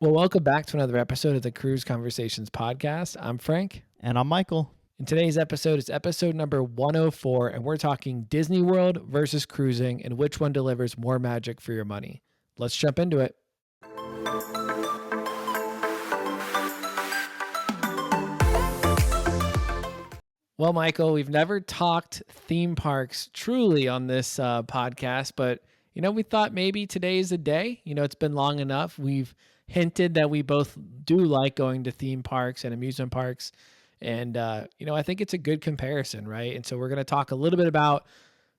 Well, welcome back to another episode of the Cruise Conversations podcast. I'm Frank. And I'm Michael. And today's episode is episode number 104, and we're talking Disney World versus cruising and which one delivers more magic for your money. Let's jump into it. Well, Michael, we've never talked theme parks truly on this podcast, but we thought maybe today's the day. It's been long enough. We've hinted that we both do like going to theme parks and amusement parks, and I think it's a good comparison, right? And so we're going to talk a little bit about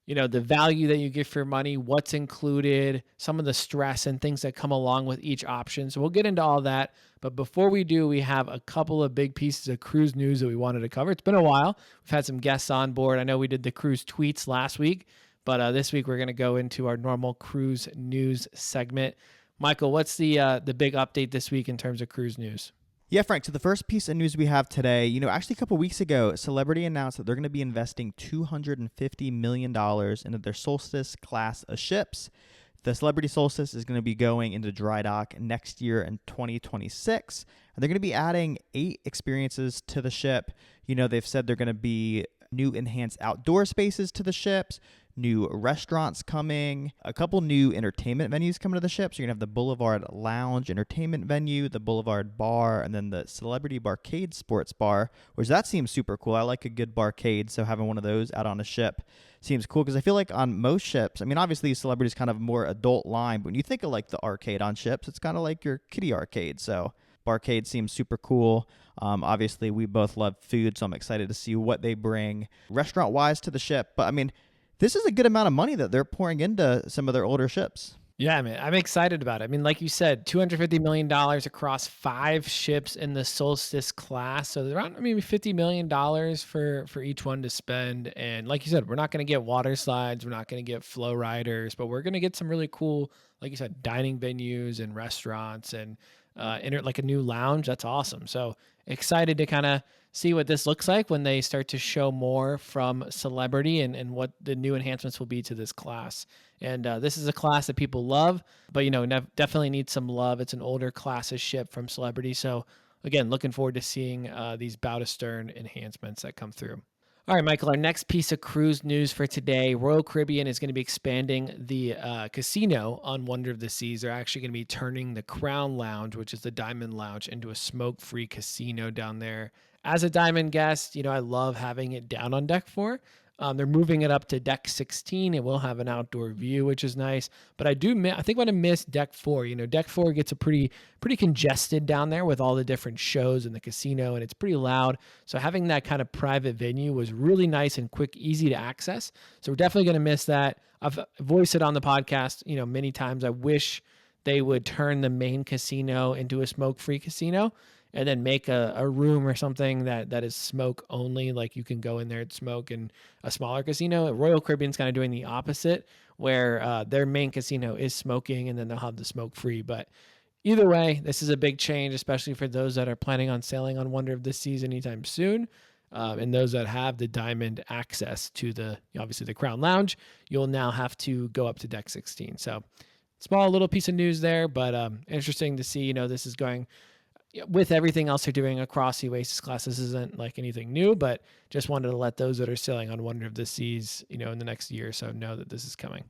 the value that you get for your money, what's included, some of the stress and things that come along with each option. So we'll get into all that. But before we do, we have a couple of big pieces of cruise news that we wanted to cover. It's been a while. We've had some guests on board. I know we did the cruise tweets last week, but this week we're going to go into our normal cruise news segment. Michael, what's the big update this week in terms of cruise news? Yeah, Frank, so the first piece of news we have today, actually a couple weeks ago, Celebrity announced that they're going to be investing $250 million into their Solstice class of ships. The Celebrity Solstice is going to be going into dry dock next year in 2026. And they're going to be adding 8 experiences to the ship. They've said they're going to be new enhanced outdoor spaces to the ships, new restaurants coming, a couple new entertainment venues coming to the ship. So you're going to have the Boulevard Lounge entertainment venue, the Boulevard Bar, and then the Celebrity Barcade Sports Bar, which that seems super cool. I like a good barcade, so having one of those out on a ship seems cool because I feel like on most ships, obviously Celebrity is kind of a more adult line, but when you think of like the arcade on ships, it's kind of like your kiddie arcade. So Barcade seems super cool. Obviously, we both love food, so I'm excited to see what they bring restaurant-wise to the ship. But, this is a good amount of money that they're pouring into some of their older ships. Yeah, man, I'm excited about it. Like you said, $250 million across 5 ships in the Solstice class. So around maybe $50 million for each one to spend. And like you said, we're not going to get water slides. We're not going to get flow riders, but we're going to get some really cool, like you said, dining venues and restaurants and like a new lounge. That's awesome. So excited to kind of see what this looks like when they start to show more from Celebrity and what the new enhancements will be to this class. And this is a class that people love, but definitely needs some love. It's an older class of ship from Celebrity. So again, looking forward to seeing these bow to stern enhancements that come through. All right, Michael, our next piece of cruise news for today, Royal Caribbean is going to be expanding the casino on Wonder of the Seas. They're actually going to be turning the Crown Lounge, which is the Diamond Lounge, into a smoke-free casino down there. As a Diamond guest, I love having it down on Deck 4. They're moving it up to Deck 16. It will have an outdoor view, which is nice. But I think I'm going to miss Deck 4. Deck 4 gets a pretty congested down there with all the different shows in the casino, and it's pretty loud. So having that kind of private venue was really nice and quick, easy to access. So we're definitely going to miss that. I've voiced it on the podcast, many times. I wish they would turn the main casino into a smoke-free casino and then make a room or something that is smoke only, like you can go in there and smoke in a smaller casino. Royal Caribbean's kind of doing the opposite, where their main casino is smoking and then they'll have the smoke free. But either way, this is a big change, especially for those that are planning on sailing on Wonder of the Seas anytime soon. And those that have the Diamond access to obviously the Crown Lounge, you'll now have to go up to Deck 16. So small little piece of news there, but interesting to see, this is going with everything else they're doing across the Oasis class. This isn't like anything new, but just wanted to let those that are sailing on Wonder of the Seas, in the next year or so know that this is coming.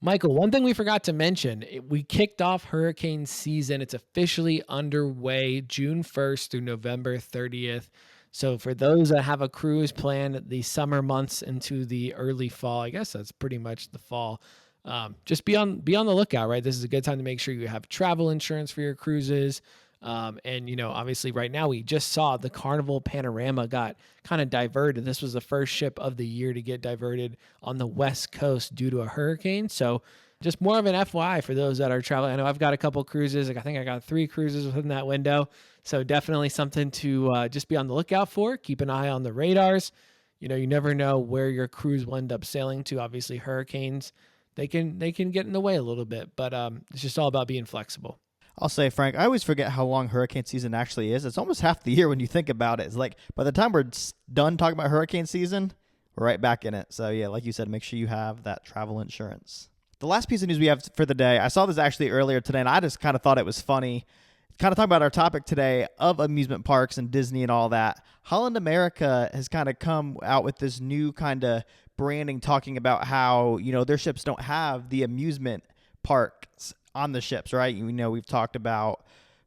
Michael, one thing we forgot to mention, we kicked off hurricane season. It's officially underway June 1st through November 30th. So for those that have a cruise planned the summer months into the early fall, I guess that's pretty much the fall. Just be on the lookout, right? This is a good time to make sure you have travel insurance for your cruises. And obviously right now we just saw the Carnival Panorama got kind of diverted. This was the first ship of the year to get diverted on the West Coast due to a hurricane. So just more of an FYI for those that are traveling. I know I've got a couple cruises. I think I got 3 cruises within that window. So definitely something to just be on the lookout for. Keep an eye on the radars. You never know where your cruise will end up sailing to. Obviously hurricanes, they can get in the way a little bit, but it's just all about being flexible. I'll say, Frank, I always forget how long hurricane season actually is. It's almost half the year when you think about it. It's like by the time we're done talking about hurricane season, we're right back in it. So, yeah, like you said, make sure you have that travel insurance. The last piece of news we have for the day, I saw this actually earlier today, and I just kind of thought it was funny. kind of talking about our topic today of amusement parks and Disney and all that, Holland America has kind of come out with this new kind of branding, talking about how, their ships don't have the amusement parks on the ships, right? We've talked about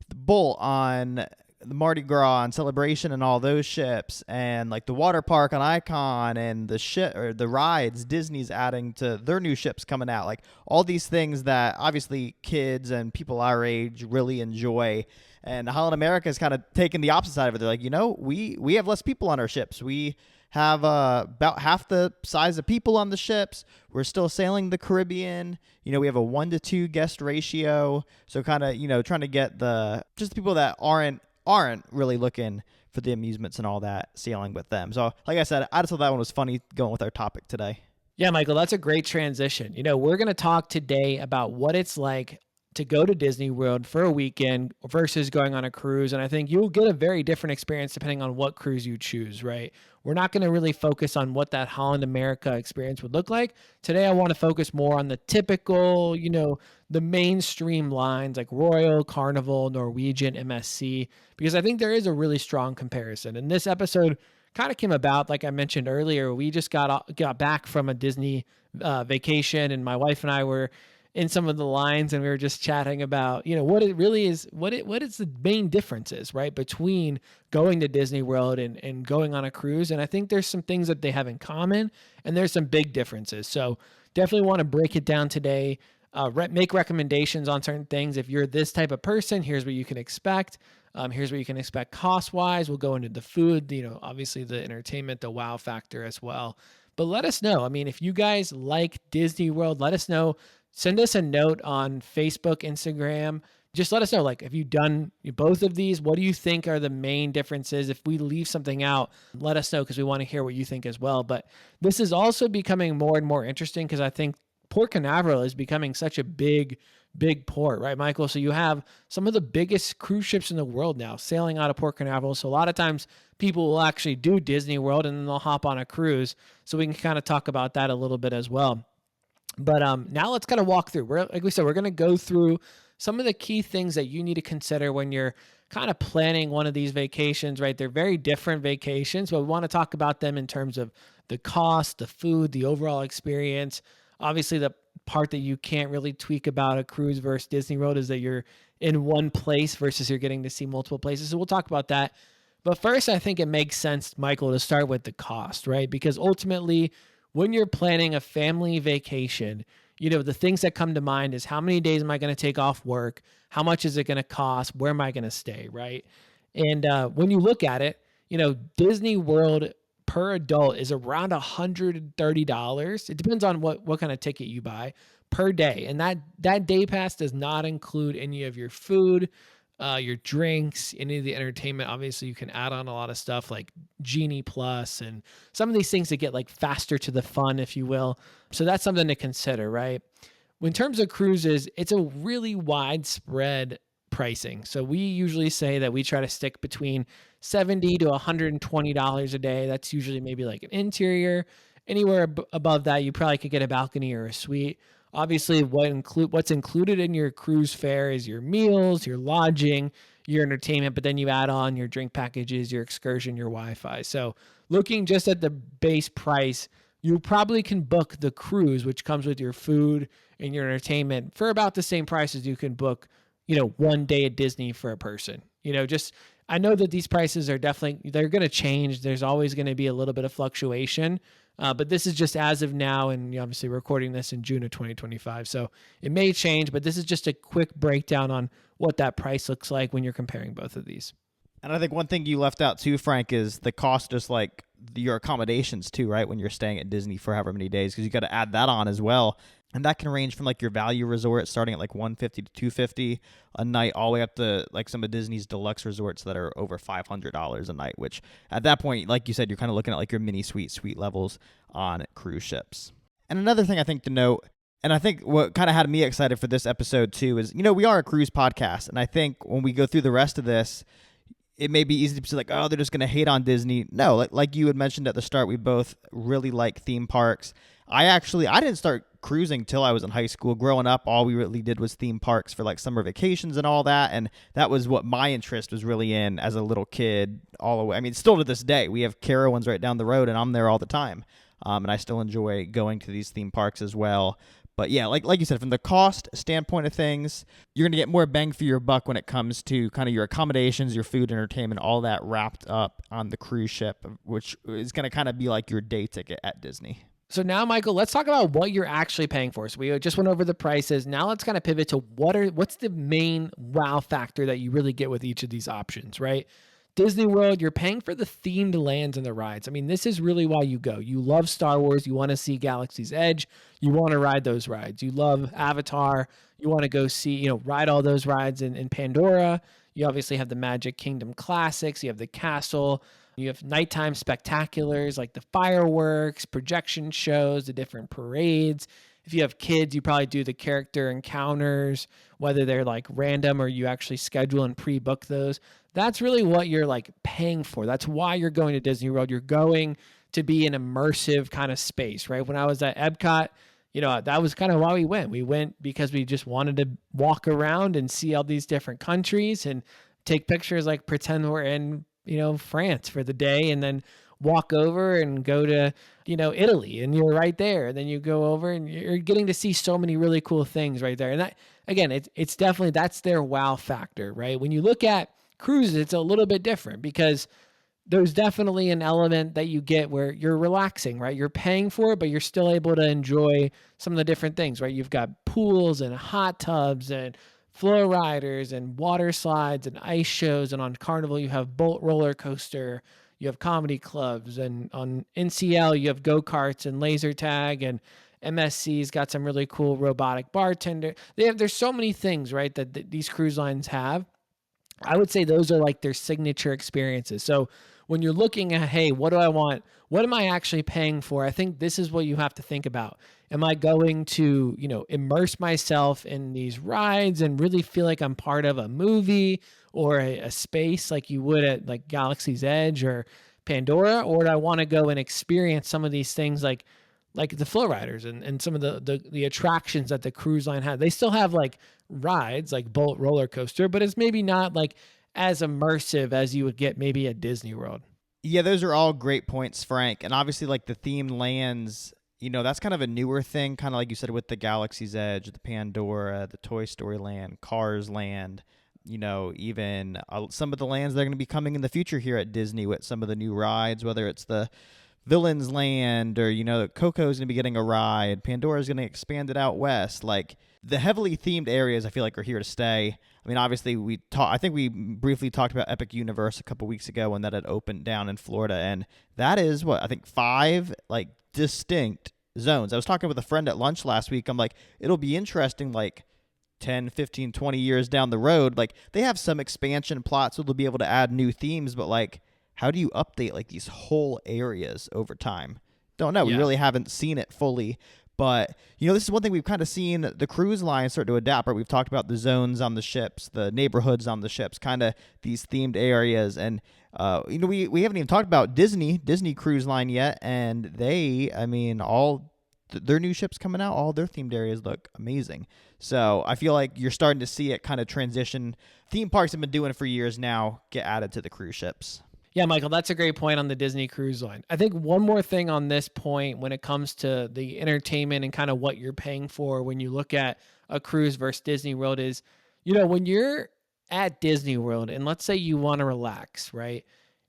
the Bull on the Mardi Gras and Celebration and all those ships, and like the water park on Icon and the ship or the rides Disney's adding to their new ships coming out. Like all these things that obviously kids and people our age really enjoy. And Holland America is kind of taking the opposite side of it. They're like, we have less people on our ships. We have about half the size of people on the ships. We're still sailing the Caribbean. We have a 1-to-2 guest ratio. So kind of, trying to get just the people that aren't really looking for the amusements and all that, sailing with them. So like I said, I just thought that one was funny going with our topic today. Yeah, Michael, that's a great transition. We're going to talk today about what it's like to go to Disney World for a weekend versus going on a cruise. And I think you'll get a very different experience depending on what cruise you choose, right? We're not going to really focus on what that Holland America experience would look like. Today, I want to focus more on the typical, the mainstream lines like Royal, Carnival, Norwegian, MSC, because I think there is a really strong comparison. And this episode kind of came about, like I mentioned earlier, we just got back from a Disney vacation, and my wife and I were in some of the lines, and we were just chatting about, what it really is, what is the main differences, right, between going to Disney World and going on a cruise. And I think there's some things that they have in common, and there's some big differences. So definitely want to break it down today, make recommendations on certain things. If you're this type of person, here's what you can expect. Here's what you can expect cost-wise. We'll go into the food, obviously the entertainment, the wow factor as well. But let us know. I mean, if you guys like Disney World, let us know. Send us a note on Facebook, Instagram. Just let us know, like, have you done both of these? What do you think are the main differences? If we leave something out, let us know, because we want to hear what you think as well. But this is also becoming more and more interesting, because I think Port Canaveral is becoming such a big port, right, Michael? So you have some of the biggest cruise ships in the world now sailing out of Port Canaveral. So a lot of times people will actually do Disney World and then they'll hop on a cruise. So we can kind of talk about that a little bit as well. But now let's kind of walk through. Like we said, we're going to go through some of the key things that you need to consider when you're kind of planning one of these vacations, right? They're very different vacations, but we want to talk about them in terms of the cost, the food, the overall experience. Obviously, the part that you can't really tweak about a cruise versus Disney World is that you're in one place versus you're getting to see multiple places. So we'll talk about that. But first, I think it makes sense, Michael, to start with the cost, right? Because ultimately, when you're planning a family vacation, the things that come to mind is, how many days am I going to take off work? How much is it going to cost? Where am I going to stay, right? And when you look at it, Disney World per adult is around $130. It depends on what kind of ticket you buy per day. And that day pass does not include any of your food, your drinks, any of the entertainment. Obviously, you can add on a lot of stuff like Genie Plus and some of these things that get like faster to the fun, if you will. So that's something to consider, right? In terms of cruises, it's a really widespread pricing. So we usually say that we try to stick between $70 to $120 a day. That's usually maybe like an interior. Anywhere above that, you probably could get a balcony or a suite. Obviously, what's included in your cruise fare is your meals, your lodging, your entertainment, but then you add on your drink packages, your excursion, your Wi-Fi. So looking just at the base price, you probably can book the cruise, which comes with your food and your entertainment, for about the same price as you can book, one day at Disney for a person. I know that these prices are they're going to change. There's always going to be a little bit of fluctuation. But this is just as of now, and obviously we're recording this in June of 2025. So it may change, but this is just a quick breakdown on what that price looks like when you're comparing both of these. And I think one thing you left out too, Frank, is the cost, just like your accommodations too, right? When you're staying at Disney for however many days, because you got to add that on as well. And that can range from like your value resort starting at like $150 to $250 a night, all the way up to like some of Disney's deluxe resorts that are over $500 a night, which at that point, like you said, you're kind of looking at like your mini suite levels on cruise ships. And another thing I think to note, and I think what kind of had me excited for this episode too, is, we are a cruise podcast. And I think when we go through the rest of this, it may be easy to be like, oh, they're just going to hate on Disney. No, like you had mentioned at the start, we both really like theme parks. I didn't start cruising till I was in high school. Growing up, all we really did was theme parks for like summer vacations and all that, and that was what my interest was really in as a little kid. All the way, I mean, still to this day, we have Carowinds right down the road, and I'm there all the time. And I still enjoy going to these theme parks as well. But yeah, like you said, from the cost standpoint of things, you're gonna get more bang for your buck when it comes to kind of your accommodations, your food, entertainment, all that wrapped up on the cruise ship, which is gonna kind of be like your day ticket at Disney. So now, Michael, let's talk about what you're actually paying for. So we just went over the prices. Now let's kind of pivot to what's the main wow factor that you really get with each of these options, right? Disney World, you're paying for the themed lands and the rides. I mean, this is really why you go. You love Star Wars. You want to see Galaxy's Edge. You want to ride those rides. You love Avatar. You want to go see, ride all those rides in Pandora. You obviously have the Magic Kingdom classics. You have the castle. You have nighttime spectaculars like the fireworks, projection shows, the different parades. If you have kids, you probably do the character encounters, whether they're like random or you actually schedule and pre-book those. That's really what you're like paying for. That's why you're going to Disney World. You're going to be an immersive kind of space, right? When I was at Epcot, that was kind of why we went. We went because we just wanted to walk around and see all these different countries and take pictures, like pretend we're in, France for the day, and then walk over and go to, Italy, and you're right there. And then you go over and you're getting to see so many really cool things right there. And that, again, it's definitely, that's their wow factor, right? When you look at cruises, it's a little bit different because there's definitely an element that you get where you're relaxing, right? You're paying for it, but you're still able to enjoy some of the different things, right? You've got pools and hot tubs and flow riders and water slides and ice shows. And on Carnival, you have Bolt roller coaster, you have comedy clubs, and on NCL, you have go-karts and laser tag, and MSC's got some really cool robotic bartender. There's so many things, right, that these cruise lines have. I would say those are like their signature experiences. So when you're looking at, hey, what do I want? What am I actually paying for? I think this is what you have to think about. Am I going to, immerse myself in these rides and really feel like I'm part of a movie or a space like you would at like Galaxy's Edge or Pandora? Or do I want to go and experience some of these things like the flow riders and some of the attractions that the cruise line had? They still have like rides like Bolt roller coaster, but it's maybe not like as immersive as you would get maybe at Disney World. Yeah, those are all great points, Frank. And obviously, like the themed lands, that's kind of a newer thing, kind of like you said with the Galaxy's Edge, the Pandora, the Toy Story Land, Cars Land, even some of the lands that are going to be coming in the future here at Disney with some of the new rides, whether it's the Villains Land or, Coco's going to be getting a ride. Pandora's going to expand it out west. Like the heavily themed areas, I feel like are here to stay. I mean, obviously I think we briefly talked about Epic Universe a couple weeks ago when that had opened down in Florida. And that is what I think 5 like distinct zones. I was talking with a friend at lunch last week. I'm like, it'll be interesting, like 10, 15, 20 years down the road. Like they have some expansion plots, so they'll be able to add new themes, but like, how do you update like these whole areas over time? Don't know. We Yeah. really haven't seen it fully. But, this is one thing we've kind of seen the cruise lines start to adapt, right? We've talked about the zones on the ships, the neighborhoods on the ships, kind of these themed areas. And, we haven't even talked about Disney Cruise Line yet. And their new ships coming out, all their themed areas look amazing. So I feel like you're starting to see it kind of transition. Theme parks have been doing it for years now, get added to the cruise ships. Yeah, Michael, that's a great point on the Disney Cruise Line. I think one more thing on this point when it comes to the entertainment and kind of what you're paying for when you look at a cruise versus Disney World is, when you're at Disney World and let's say you want to relax, right?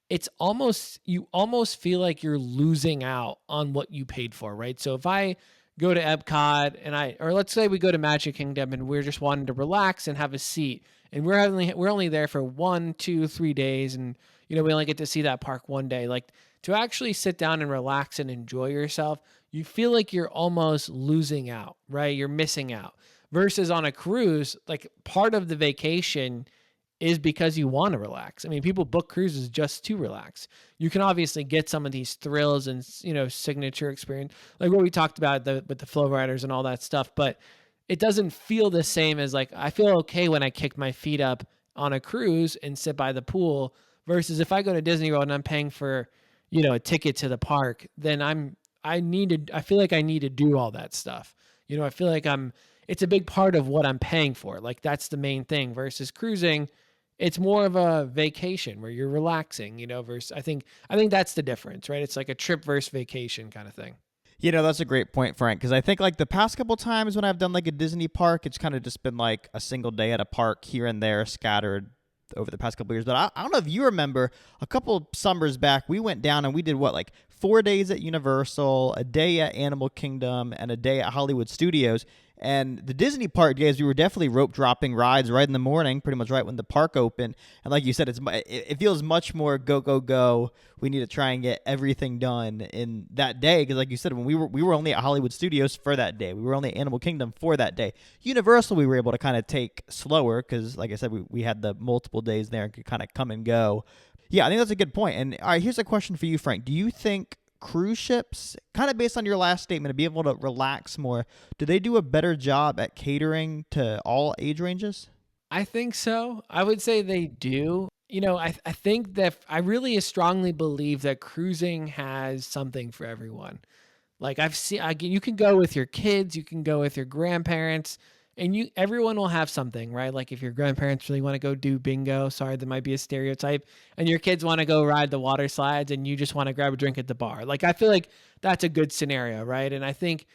You almost feel like you're losing out on what you paid for, right? So if I go to Epcot or let's say we go to Magic Kingdom and we're just wanting to relax and have a seat and we're only there for 1, 2, 3 days and we only get to see that park one day. Like to actually sit down and relax and enjoy yourself, you feel like you're almost losing out, right? You're missing out. Versus on a cruise, like part of the vacation is because you want to relax. I mean, people book cruises just to relax. You can obviously get some of these thrills and, signature experience, like what we talked about with the flow riders and all that stuff, but it doesn't feel the same as like, I feel okay when I kick my feet up on a cruise and sit by the pool Versus if I go to Disney World and I'm paying for, a ticket to the park, then I feel like I need to do all that stuff. I feel like it's a big part of what I'm paying for. Like that's the main thing versus cruising. It's more of a vacation where you're relaxing, versus I think that's the difference, right? It's like a trip versus vacation kind of thing. That's a great point, Frank, because I think like the past couple times when I've done like a Disney park, it's kind of just been like a single day at a park here and there scattered over the past couple years. But I don't know if you remember a couple summers back, we went down and we did what, like 4 days at Universal, a day at Animal Kingdom, and a day at Hollywood Studios. And the Disney park days, we were definitely rope dropping rides right in the morning, pretty much right when the park opened. And like you said, it feels much more go go go. We need to try and get everything done in that day because, like you said, when we were only at Hollywood Studios for that day, we were only at Animal Kingdom for that day. Universal, we were able to kind of take slower because, like I said, we had the multiple days there and could kind of come and go. Yeah, I think that's a good point. And all right, here's a question for you, Frank. Do you think cruise ships, kind of based on your last statement, to be able to relax more, do they do a better job at catering to all age ranges? I think so. I would say they do. I think that I really strongly believe that cruising has something for everyone. Like I've seen, you can go with your kids, you can go with your grandparents, and everyone will have something, right? Like if your grandparents really want to go do bingo, sorry, that might be a stereotype, and your kids want to go ride the water slides, and you just want to grab a drink at the bar. Like I feel like that's a good scenario, right? And I think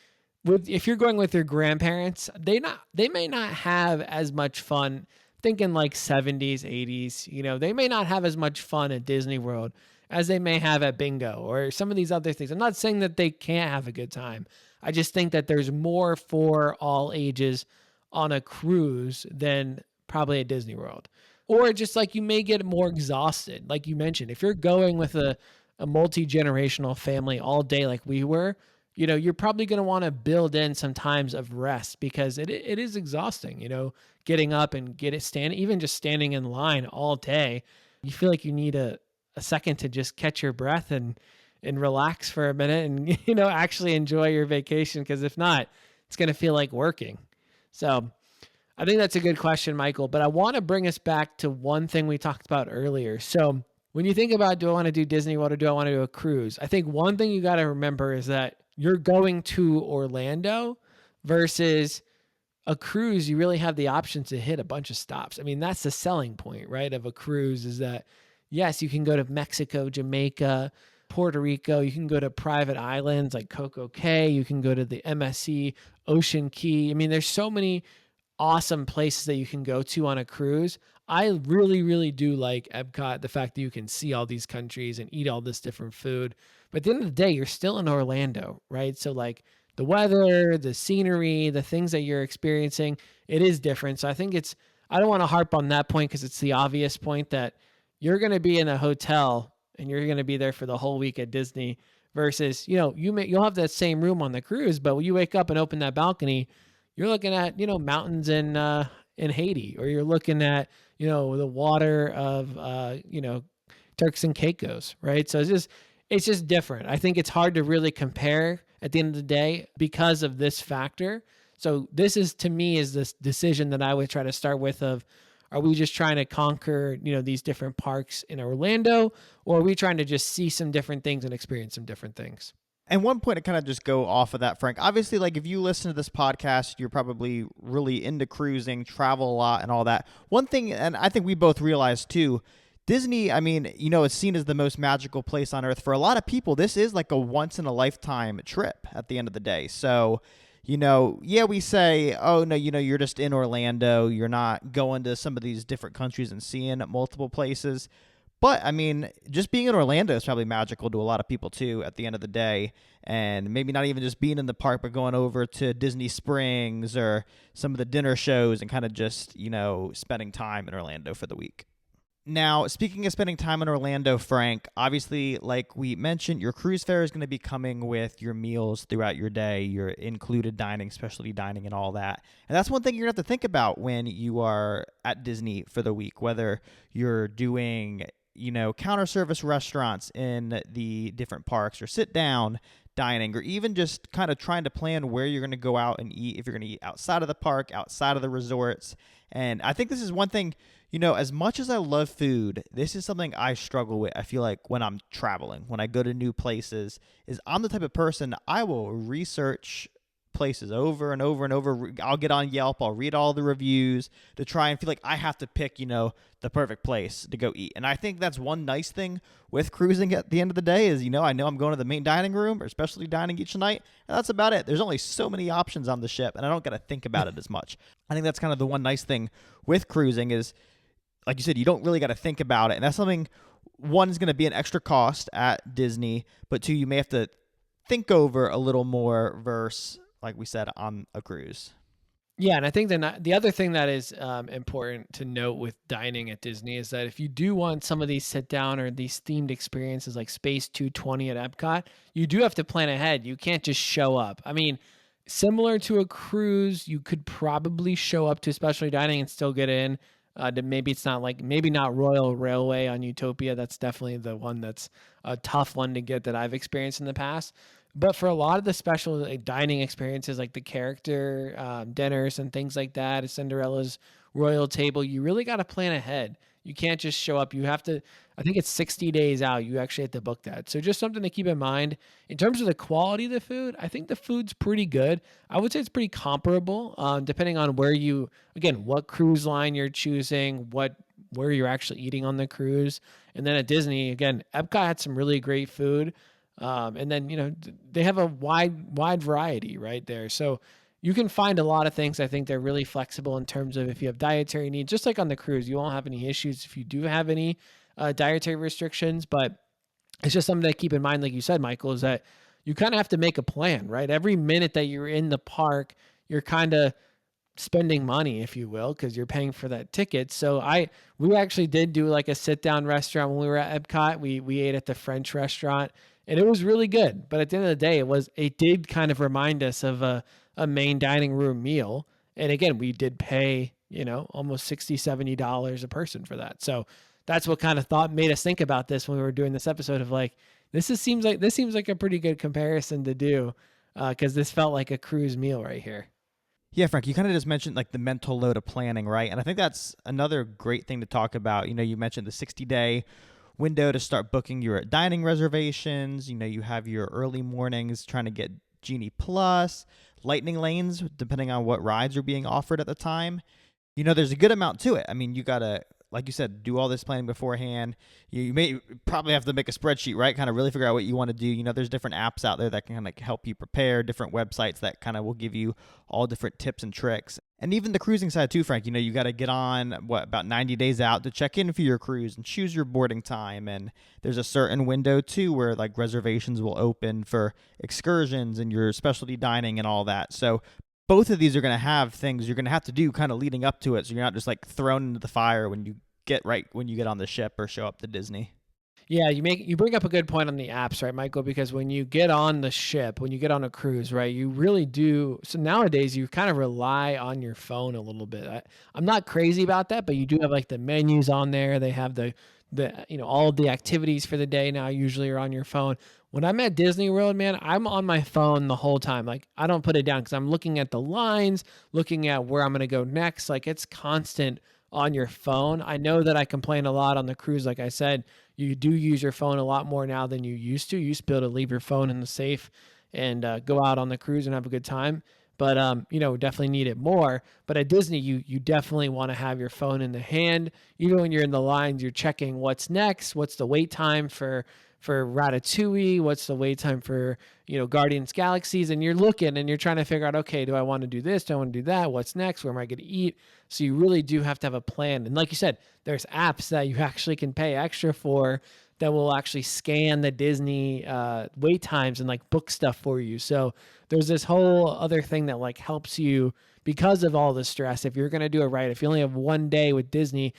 if you're going with your grandparents, they may not have as much fun. Thinking like 70s, 80s, they may not have as much fun at Disney World as they may have at bingo or some of these other things. I'm not saying that they can't have a good time. I just think that there's more for all ages on a cruise than probably at Disney World. Or just like you may get more exhausted. Like you mentioned, if you're going with a multi generational family all day like we were, you're probably going to want to build in some times of rest because it is exhausting, getting up and even just standing in line all day. You feel like you need a second to just catch your breath and relax for a minute and, actually enjoy your vacation. Cause if not, it's going to feel like working. So I think that's a good question, Michael, but I want to bring us back to one thing we talked about earlier. So when you think about, do I want to do Disney World or do I want to do a cruise? I think one thing you got to remember is that you're going to Orlando versus a cruise. You really have the option to hit a bunch of stops. I mean, that's the selling point, right, of a cruise is that, yes, you can go to Mexico, Jamaica, Puerto Rico. You can go to private islands like Coco Cay. You can go to the MSC, Ocean Key. I mean, there's so many awesome places that you can go to on a cruise. I really, really do like Epcot, the fact that you can see all these countries and eat all this different food. But at the end of the day, you're still in Orlando, right? So, like the weather, the scenery, the things that you're experiencing, it is different. So, I don't want to harp on that point because it's the obvious point that you're going to be in a hotel and you're going to be there for the whole week at Disney versus, you'll have that same room on the cruise, but when you wake up and open that balcony, you're looking at, mountains in Haiti, or you're looking at, the water of, Turks and Caicos, right? So it's just different. I think it's hard to really compare at the end of the day because of this factor. So this is, to me, is this decision that I would try to start with of, are we just trying to conquer, these different parks in Orlando, or are we trying to just see some different things and experience some different things? And one point to kind of just go off of that, Frank. Obviously, like if you listen to this podcast, you're probably really into cruising, travel a lot, and all that. One thing, and I think we both realize too, Disney, I mean, it's seen as the most magical place on earth. For a lot of people, this is like a once in a lifetime trip at the end of the day. So, yeah, we say, oh, no, you're just in Orlando. You're not going to some of these different countries and seeing multiple places. But, I mean, just being in Orlando is probably magical to a lot of people, too, at the end of the day. And maybe not even just being in the park, but going over to Disney Springs or some of the dinner shows and kind of just, spending time in Orlando for the week. Now, speaking of spending time in Orlando, Frank, obviously, like we mentioned, your cruise fare is going to be coming with your meals throughout your day, your included dining, specialty dining, and all that. And that's one thing you're going to have to think about when you are at Disney for the week, whether you're doing counter service restaurants in the different parks or sit down dining, or even just kind of trying to plan where you're going to go out and eat, if you're going to eat outside of the park, outside of the resorts. And I think this is one thing, as much as I love food, this is something I struggle with. I feel like when I'm traveling, when I go to new places, is I'm the type of person, I will research places over and over and over. I'll get on Yelp, I'll read all the reviews to try and feel like I have to pick, the perfect place to go eat. And I think that's one nice thing with cruising at the end of the day is, I know I'm going to the main dining room or specialty dining each night, and that's about it. There's only so many options on the ship, and I don't got to think about it as much. I think that's kind of the one nice thing with cruising is, like you said, you don't really got to think about it. And that's something, one, is going to be an extra cost at Disney, but two, you may have to think over a little more versus, like we said, on a cruise. Yeah, and I think the other thing that is important to note with dining at Disney is that if you do want some of these sit down or these themed experiences like Space 220 at Epcot, you do have to plan ahead. You can't just show up. I mean, similar to a cruise, you could probably show up to specialty dining and still get in. Maybe it's not like maybe not Royal Railway on Utopia. That's definitely the one that's a tough one to get that I've experienced in the past. But for a lot of the special dining experiences, like the character dinners and things like that, Cinderella's royal table, you really got to plan ahead. You can't just show up. You have to, I think it's 60 days out. You actually have to book that. So just something to keep in mind. In terms of the quality of the food, I think the food's pretty good. I would say it's pretty comparable, depending on again, what cruise line you're choosing, where you're actually eating on the cruise. And then at Disney, again, Epcot had some really great food. And then, they have a wide variety right there. So you can find a lot of things. I think they're really flexible in terms of if you have dietary needs, just like on the cruise, you won't have any issues if you do have any dietary restrictions. But it's just something to keep in mind, like you said, Michael, is that you kind of have to make a plan, right? Every minute that you're in the park, you're kind of spending money, if you will, because you're paying for that ticket. So we actually did do like a sit down restaurant when we were at Epcot. We ate at the French restaurant and it was really good. But at the end of the day, it did kind of remind us of a main dining room meal. And again, we did pay, almost $60-$70 a person for that. So that's what kind of made us think about this when we were doing this episode of like, seems like a pretty good comparison to do, because this felt like a cruise meal right here. Yeah, Frank, you kind of just mentioned like the mental load of planning, right? And I think that's another great thing to talk about. You mentioned the 60-day window to start booking your dining reservations. You have your early mornings trying to get Genie Plus, Lightning Lanes, depending on what rides are being offered at the time. There's a good amount to it. I mean, you got to, like you said, do all this planning beforehand. You may probably have to make a spreadsheet, right? Kind of really figure out what you want to do. There's different apps out there that can kind of help you prepare, different websites that kind of will give you all different tips and tricks. And even the cruising side too, Frank, you got to get on about 90 days out to check in for your cruise and choose your boarding time. And there's a certain window too where like reservations will open for excursions and your specialty dining and all that. So both of these are going to have things you're going to have to do kind of leading up to it. So you're not just like thrown into the fire when you get on the ship or show up to Disney. Yeah, you bring up a good point on the apps, right, Michael? Because when you get on the ship, when you get on a cruise, right, you really do. So nowadays, you kind of rely on your phone a little bit. I'm not crazy about that, but you do have like the menus on there. They have the all of the activities for the day now usually are on your phone. When I'm at Disney World, man, I'm on my phone the whole time. Like I don't put it down because I'm looking at the lines, looking at where I'm gonna go next. Like it's constant on your phone. I know that I complain a lot on the cruise. Like I said, you do use your phone a lot more now than you used to. You used to be able to leave your phone in the safe and go out on the cruise and have a good time. But definitely need it more. But at Disney, you definitely want to have your phone in the hand. Even when you're in the lines, you're checking what's next, what's the wait time for Ratatouille, what's the wait time for Guardians Galaxies, and you're looking and you're trying to figure out, okay, do I want to do this? Do I want to do that? What's next? Where am I going to eat? So you really do have to have a plan. And like you said, there's apps that you actually can pay extra for that will actually scan the Disney wait times and like book stuff for you. So there's this whole other thing that like helps you because of all the stress. If you're going to do it right, if you only have one day with Disney,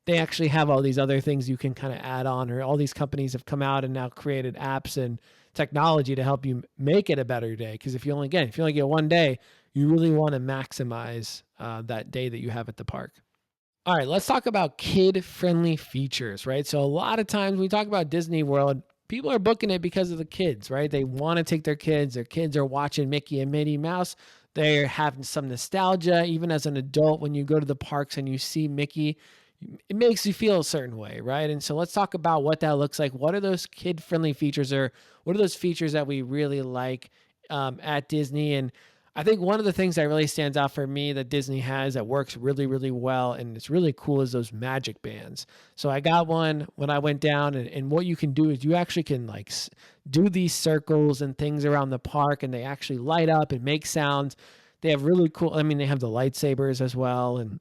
they actually have all these other things you can kind of add on, or all these companies have come out and now created apps and technology to help you make it a better day. Because if you only get one day, you really want to maximize that day that you have at the park. All right, let's talk about kid-friendly features, right? So a lot of times when we talk about Disney World, people are booking it because of the kids, right? They want to take their kids. Their kids are watching Mickey and Minnie Mouse. They're having some nostalgia. Even as an adult, when you go to the parks and you see Mickey, it makes you feel a certain way, right? And so let's talk about what that looks like. What are those kid-friendly features, or what are those features that we really like at Disney? And I think one of the things that really stands out for me that Disney has that works really, really well and it's really cool is those magic bands. So I got one when I went down, and what you can do is you actually can like do these circles and things around the park, and they actually light up and make sounds. They have really cool, I mean, they have the lightsabers as well, and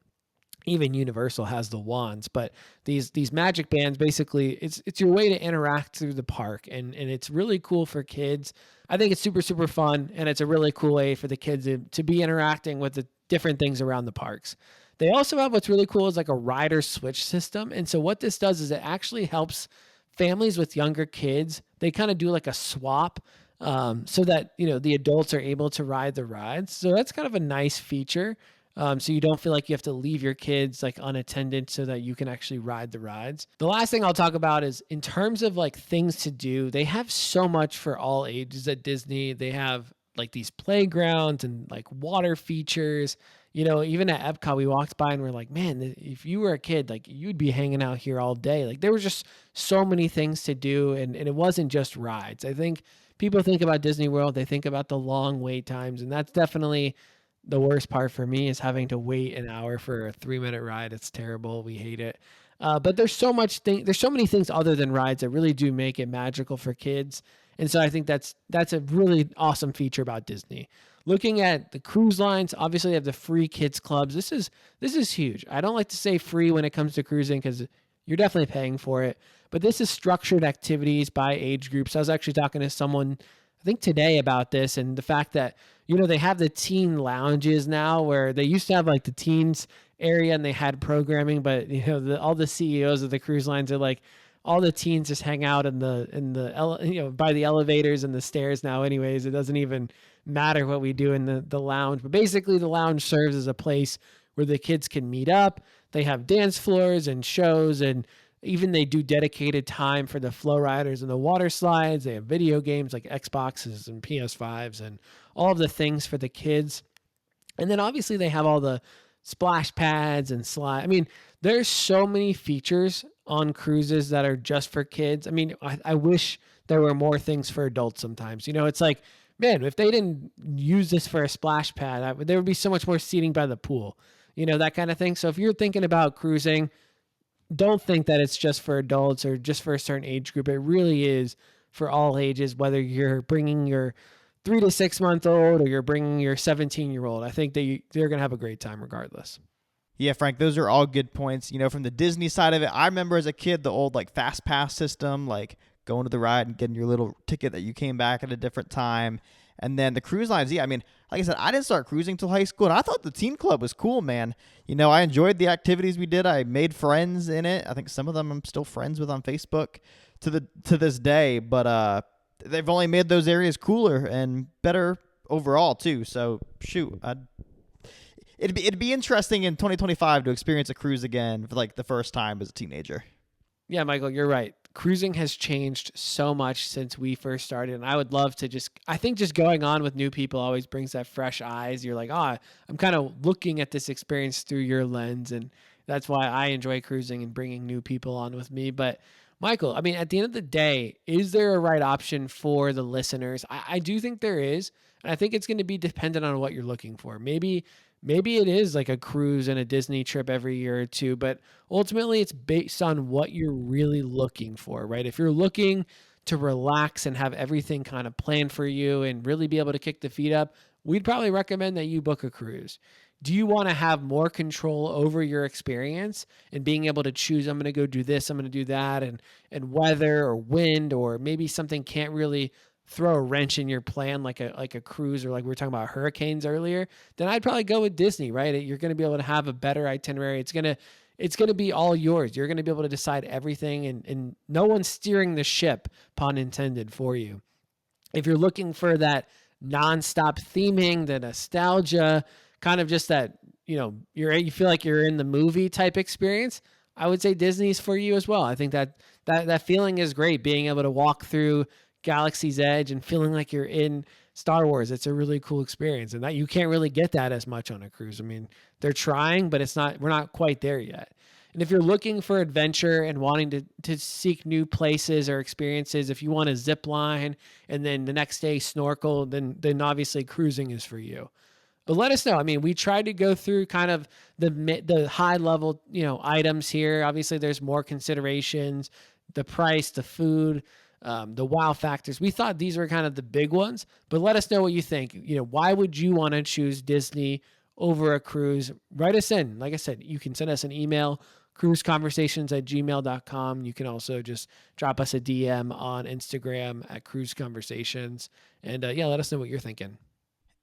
even Universal has the wands, but these magic bands basically it's your way to interact through the park, and it's really cool for kids. I think it's super super fun, and it's a really cool way for the kids to be interacting with the different things around the parks. They also have what's really cool is like a rider switch system, and so what this does is it actually helps families with younger kids. They kind of do like a swap, so that the adults are able to ride the rides. So that's kind of a nice feature, so you don't feel like you have to leave your kids like unattended so that you can actually ride the rides. The last thing I'll talk about is in terms of like things to do, they have so much for all ages at Disney. They have like these playgrounds and like water features. Even at Epcot, we walked by and we're like, man, if you were a kid, like you'd be hanging out here all day. Like there was just so many things to do, and it wasn't just rides. I think people think about Disney World, they think about the long wait times, and that's definitely the worst part for me is having to wait an hour for a 3-minute ride. It's terrible. We hate it. But there's so many things other than rides that really do make it magical for kids. And so I think that's a really awesome feature about Disney. Looking at the cruise lines, obviously they have the free kids clubs. This is huge. I don't like to say free when it comes to cruising because you're definitely paying for it. But this is structured activities by age groups. I was actually talking to someone I think today about this, and the fact that they have the teen lounges now where they used to have like the teens area and they had programming, but all the CEOs of the cruise lines are like all the teens just hang out by the elevators and the stairs now anyways. It doesn't even matter what we do in the lounge, but basically the lounge serves as a place where the kids can meet up. They have dance floors and shows, and even they do dedicated time for the flow riders and the water slides. They have video games like Xboxes and PS5s and all of the things for the kids. And then obviously they have all the splash pads and slide. I mean, there's so many features on cruises that are just for kids. I mean, I wish there were more things for adults sometimes. It's like, man, if they didn't use this for a splash pad, there would be so much more seating by the pool, that kind of thing. So if you're thinking about cruising, don't think that it's just for adults or just for a certain age group. It really is for all ages, whether you're bringing your 3 to 6 month old or you're bringing your 17-year-old. I think they're going to have a great time regardless. Yeah, Frank, those are all good points. From the Disney side of it, I remember as a kid the old like fast pass system, like going to the ride and getting your little ticket that you came back at a different time. And then the cruise lines, yeah, I mean, like I said, I didn't start cruising till high school, and I thought the teen club was cool, man. I enjoyed the activities we did. I made friends in it. I think some of them I'm still friends with on Facebook to this day, but they've only made those areas cooler and better overall too. So shoot, it'd be interesting in 2025 to experience a cruise again for like the first time as a teenager. Yeah, Michael, you're right. Cruising has changed so much since we first started. And I would love to I think just going on with new people always brings that fresh eyes. You're like, I'm kind of looking at this experience through your lens. And that's why I enjoy cruising and bringing new people on with me. But Michael, I mean, at the end of the day, is there a right option for the listeners? I do think there is. And I think it's going to be dependent on what you're looking for. Maybe it is like a cruise and a Disney trip every year or two, but ultimately it's based on what you're really looking for, right? If you're looking to relax and have everything kind of planned for you and really be able to kick the feet up, we'd probably recommend that you book a cruise. Do you want to have more control over your experience and being able to choose, I'm going to go do this, I'm going to do that, and weather or wind, or maybe something can't really throw a wrench in your plan like a cruise, or like we were talking about hurricanes earlier, then I'd probably go with Disney, right? You're going to be able to have a better itinerary. It's going to be all yours. You're going to be able to decide everything, and no one's steering the ship, pun intended, for you. If you're looking for that nonstop theming, the nostalgia, kind of just that, you feel like you're in the movie type experience, I would say Disney's for you as well. I think that that feeling is great. Being able to walk through Galaxy's Edge and feeling like you're in Star Wars. It's a really cool experience, and that you can't really get that as much on a cruise. I mean, they're trying, but we're not quite there yet. And if you're looking for adventure and wanting to seek new places or experiences, if you want to zip line and then the next day snorkel, then obviously cruising is for you. But let us know. I mean, we tried to go through kind of the high level, items here. Obviously, there's more considerations, the price, the food, the wow factors. We thought these were kind of the big ones, but let us know what you think. Why would you want to choose Disney over a cruise? Write us in. Like I said, you can send us an email, cruiseconversations@gmail.com. You can also just drop us a DM on Instagram at cruiseconversations. And let us know what you're thinking.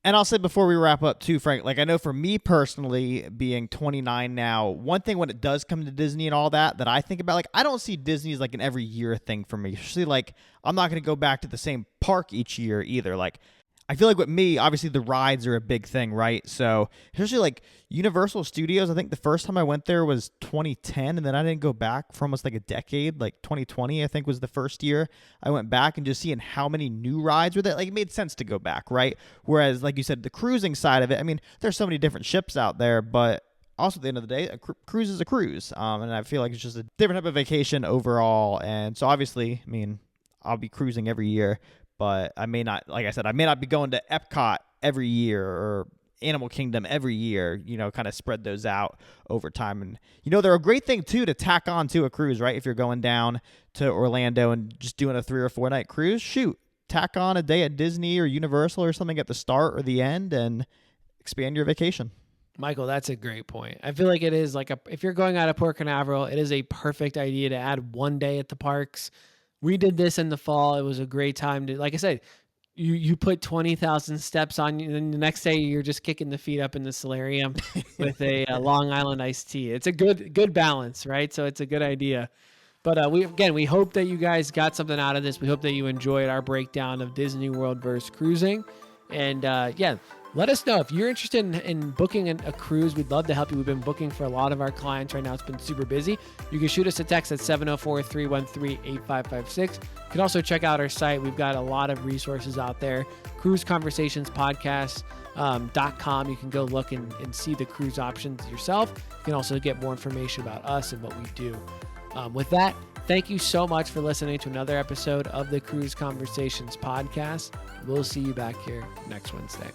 And I'll say before we wrap up too, Frank, like I know for me personally, being 29 now, one thing when it does come to Disney and all that I think about, like I don't see Disney as like an every year thing for me. Especially like I'm not going to go back to the same park each year either. Like I feel like with me, obviously the rides are a big thing, right? So especially like Universal Studios, I think the first time I went there was 2010, and then I didn't go back for almost like a decade. Like 2020, I think was the first year I went back, and just seeing how many new rides were there, like it made sense to go back, right? Whereas like you said, the cruising side of it, I mean, there's so many different ships out there, but also at the end of the day, a cruise is a cruise. And I feel like it's just a different type of vacation overall. And so obviously, I mean, I'll be cruising every year, but I may not, like I said, I may not be going to Epcot every year or Animal Kingdom every year, kind of spread those out over time. And, they're a great thing, too, to tack on to a cruise, right? If you're going down to Orlando and just doing a 3 or 4 night cruise, shoot, tack on a day at Disney or Universal or something at the start or the end and expand your vacation. Michael, that's a great point. I feel like it is like if you're going out of Port Canaveral, it is a perfect idea to add one day at the parks. We did this in the fall. It was a great time to, like I said, you put 20,000 steps on you, and the next day you're just kicking the feet up in the solarium with a Long Island iced tea. It's a good balance, right? So it's a good idea. But we hope that you guys got something out of this. We hope that you enjoyed our breakdown of Disney World versus cruising. And let us know if you're interested in booking a cruise. We'd love to help you. We've been booking for a lot of our clients right now. It's been super busy. You can shoot us a text at 704-313-8556. You can also check out our site. We've got a lot of resources out there. cruiseconversationspodcast.com. You can go look and see the cruise options yourself. You can also get more information about us and what we do. With that, thank you so much for listening to another episode of the Cruise Conversations podcast. We'll see you back here next Wednesday.